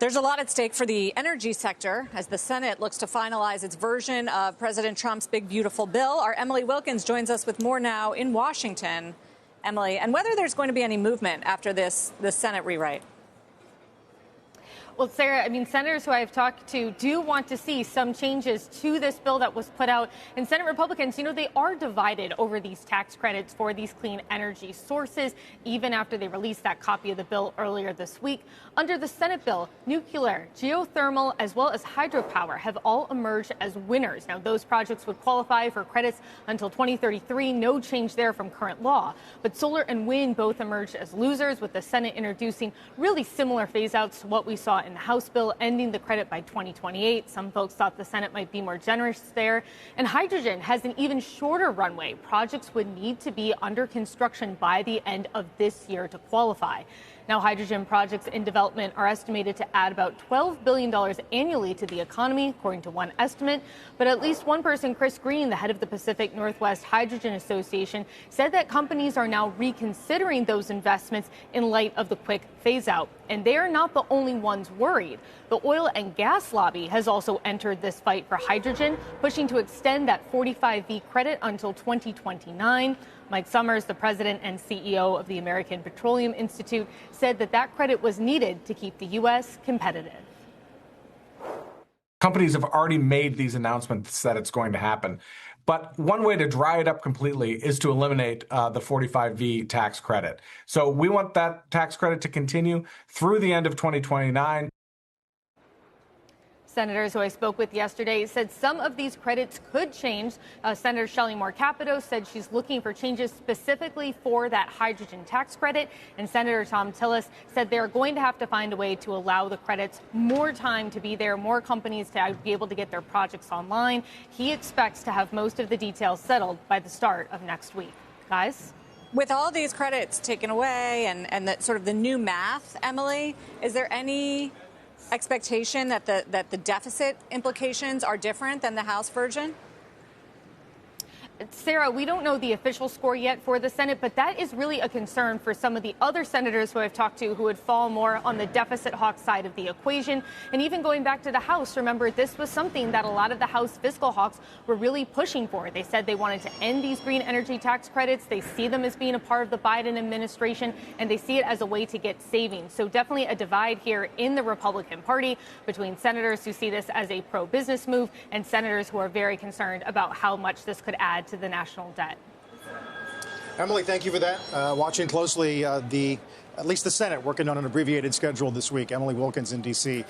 There's a lot at stake for the energy sector as the Senate looks to finalize its version of President Trump's big, beautiful bill. Our Emily Wilkins joins us with more now in Washington. Emily, and whether there's going to be any movement after the Senate rewrite. Well, Sarah, senators who I've talked to do want to see some changes to this bill that was put out. And Senate Republicans, they are divided over these tax credits for these clean energy sources, even after they released that copy of the bill earlier this week. Under the Senate bill, nuclear, geothermal, as well as hydropower have all emerged as winners. Now, those projects would qualify for credits until 2033. No change there from current law. But solar and wind both emerged as losers, with the Senate introducing really similar phase-outs to what we saw in the House bill, ending the credit by 2028. Some folks thought the Senate might be more generous there. And hydrogen has an even shorter runway. Projects would need to be under construction by the end of this year to qualify. Now, hydrogen projects in development are estimated to add about $12 billion annually to the economy, according to one estimate. But at least one person, Chris Green, the head of the Pacific Northwest Hydrogen Association, said that companies are now reconsidering those investments in light of the quick phase-out. And they are not the only ones worried. The oil and gas lobby has also entered this fight for hydrogen, pushing to extend that 45V credit until 2029. Mike Summers, the president and CEO of the American Petroleum Institute, said that credit was needed to keep the U.S. competitive. Companies have already made these announcements that it's going to happen. But one way to dry it up completely is to eliminate the 45V tax credit. So we want that tax credit to continue through the end of 2029. Senators who I spoke with yesterday said some of these credits could change. Senator Shelley Moore Capito said she's looking for changes specifically for that hydrogen tax credit. And Senator Tom Tillis said they're going to have to find a way to allow the credits more time to be there, more companies to be able to get their projects online. He expects to have most of the details settled by the start of next week. Guys? With all these credits taken away and the, sort of the new math, Emily, is there any expectation that the deficit implications are different than the House version? Sarah, we don't know the official score yet for the Senate, but that is really a concern for some of the other senators who I've talked to who would fall more on the deficit hawk side of the equation. And even going back to the House, remember, this was something that a lot of the House fiscal hawks were really pushing for. They said they wanted to end these green energy tax credits. They see them as being a part of the Biden administration, and they see it as a way to get savings. So definitely a divide here in the Republican Party between senators who see this as a pro-business move and senators who are very concerned about how much this could add to the national debt. Emily, thank you for that. Watching closely at least the Senate working on an abbreviated schedule this week. Emily Wilkins in D.C.